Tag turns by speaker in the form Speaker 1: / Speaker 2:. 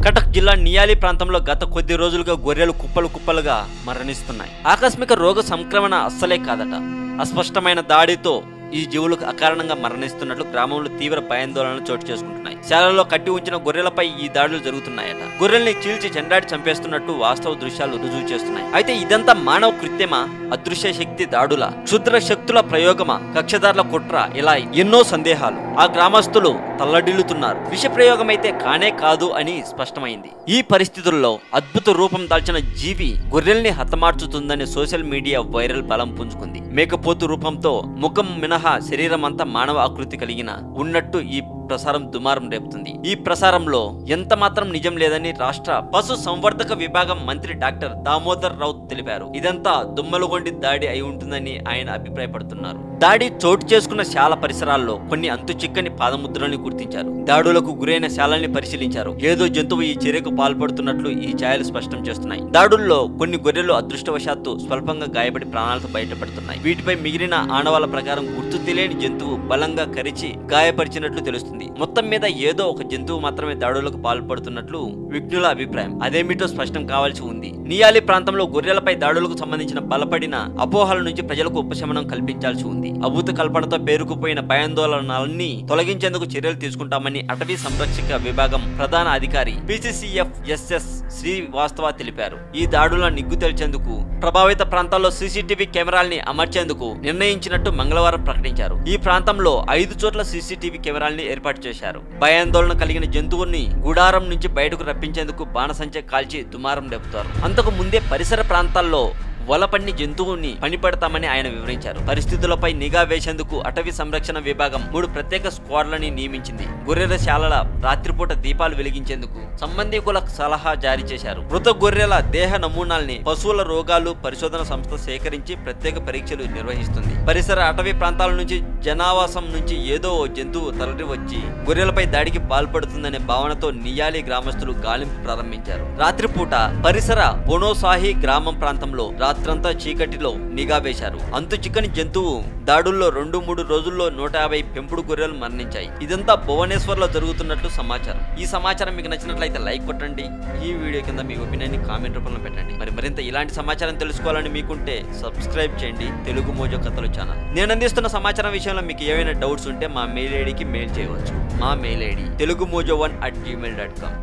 Speaker 1: కటక్ జిల్లా నియాలి ప్రాంతంలో గత కొద్ది రోజులుగా గొర్రెలు కుప్పలుగా మరణిస్తున్నాయి. ఆకస్మిక రోగ సంక్రమణ అస్సలే కాదట. అస్పష్టమైన దాడితో ఈ జీవులకు అకారణంగా మరణిస్తున్నట్లు గ్రామంలో తీవ్ర భయాందోళనలు చోటు చేసుకుంటున్నాయి. శాలలో కట్టి ఉంచిన గొర్రెలపై ఈ దాడులు జరుగుతున్నాయట. గొర్రెల్ని చీల్చి చెండాడి చంపేస్తున్నట్టు వాస్తవ దృశ్యాలు రుజువు చేస్తున్నాయి. అయితే ఇదంతా మానవ కృత్యమా, అదృశ్య శక్తి దాడుల, క్షుద్ర శక్తుల ప్రయోగమా, కక్షదారుల కుట్ర, ఇలా ఎన్నో సందేహాలు. ఆ గ్రామస్తులు తల్లడిల్లుతున్నారు. విష ప్రయోగం అయితే కానే కాదు అని స్పష్టమైంది. ఈ పరిస్థితుల్లో అద్భుత రూపం దాల్చిన జీవి గొర్రెల్ని హతమార్చుతుందని సోషల్ మీడియా వైరల్ బలం పుంజుకుంది. మేకపోతు రూపంతో ముఖం మినహా శరీరం అంతా మానవ ఆకృతి కలిగిన ఉన్నట్టు ఈ ప్రసారం దుమారం రేపుతుంది. ఈ ప్రసారంలో ఎంత మాత్రం నిజం లేదని రాష్ట్ర పశు సంవర్ధక విభాగం మంత్రి డాక్టర్ దామోదర్ రౌత్ తెలిపారు. ఇదంతా దుమ్మలగొండి దాడి అయి ఉంటుందని ఆయన అభిప్రాయపడుతున్నారు. దాడి చోటు చేసుకున్న శాల పరిసరాల్లో కొన్ని అంతు చిక్కని పాదముద్రల్ని గుర్తించారు. దాడులకు గురైన శాలల్ని పరిశీలించారు. ఏదో జంతువు ఈ చర్యకు పాల్పడుతున్నట్లు ఈ ఛాయలు స్పష్టం చేస్తున్నాయి. దాడుల్లో కొన్ని గొర్రెలు అదృష్టవశాత్తు స్వల్పంగా గాయపడి ప్రాణాలతో బయటపడుతున్నాయి. వీటిపై మిగిలిన ఆనవాల ప్రకారం గుర్తు తెలియని జంతువు బలంగా కరిచి గాయపరిచినట్లు తెలుస్తుంది. మొత్తం మీద ఏదో ఒక జంతువు మాత్రమే దాడులకు పాల్పడుతున్నట్లు విజ్ఞుల అభిప్రాయం. అదేమిటో స్పష్టం కావాల్సి ఉంది. నియాలి ప్రాంతంలో గొర్రెలపై దాడులకు సంబంధించిన బలపడిన అపోహల నుంచి ప్రజలకు ఉపశమనం కల్పించాల్సి ఉంది. అభూత కల్పనతో పేరుకుపోయిన భయాందోళనలన్నీ తొలగించేందుకు చర్యలు తీసుకుంటామని అటవీ సంరక్షక విభాగం ప్రధాన అధికారి PCCF శ్రీవాస్తవ తెలిపారు. ఈ దాడులను నిగ్గు తెల్చేందుకు ప్రభావిత ప్రాంతాల్లో CCTV కెమెరాల్ని అమర్చేందుకు నిర్ణయించినట్టు మంగళవారం ప్రకటించారు. ఈ ప్రాంతంలో 5 చోట్ల CCTV కెమెరాల్ని ఏర్పాటు చేశారు. భయాందోళన కలిగిన జంతువుల్ని గుడారం నుంచి బయటకు రప్పించేందుకు బాణసంచ కాల్చి దుమారం లేపుతారు. అంతకు ముందే పరిసర ప్రాంతాల్లో వలపన్ని జంతువుని పనిపడతామని ఆయన వివరించారు. పరిస్థితులపై నిఘా వేసేందుకు అటవీ సంరక్షణ విభాగం 3 ప్రత్యేక స్క్వాడ్లని నియమించింది. గొర్రెల శాలల రాత్రిపూట దీపాలు వెలిగించేందుకు సంబంధికులకు సలహా జారీ చేశారు. మృత గొర్రెల దేహ నమూనాల్ని పశువుల రోగాలు పరిశోధన సంస్థ సేకరించి ప్రత్యేక పరీక్షలు నిర్వహిస్తుంది. పరిసర అటవీ ప్రాంతాల నుంచి జనావాసం నుంచి ఏదో ఓ జంతువు తరలి వచ్చి గొర్రెలపై దాడికి పాల్పడుతుందనే భావనతో నియాలి గ్రామస్తులు గాలింపు ప్రారంభించారు. రాత్రిపూట పరిసర బొనోసాహి గ్రామం ప్రాంతంలో రాత్రంతా చీకటిలో నిఘా వేశారు. అంతు చిక్కని జంతువు దాడుల్లో 2-3 రోజుల్లో 150 పెంపుడు గొర్రెలు మరణించాయి. ఇదంతా భువనేశ్వర్ లో జరుగుతున్నట్లు సమాచారం. ఈ సమాచారం మీకు నచ్చినట్లయితే లైక్ కొట్టండి. ఈ వీడియో కింద మీ ఒపీనియన్ ని కామెంట్ రూపంలో పెట్టండి. మరింత ఇలాంటి సమాచారం తెలుసుకోవాలని మీకుంటే సబ్స్క్రైబ్ చేయండి తెలుగు మోజో కథలు ఛానల్. నేను అందిస్తున్న సమాచారం విషయంలో మీకు ఏమైనా డౌట్స్ ఉంటే మా మెయిల్ ఐడికి మెయిల్ చేయవచ్చు. మా మెయిల్ ఐడి telugumojo1@gmail.com.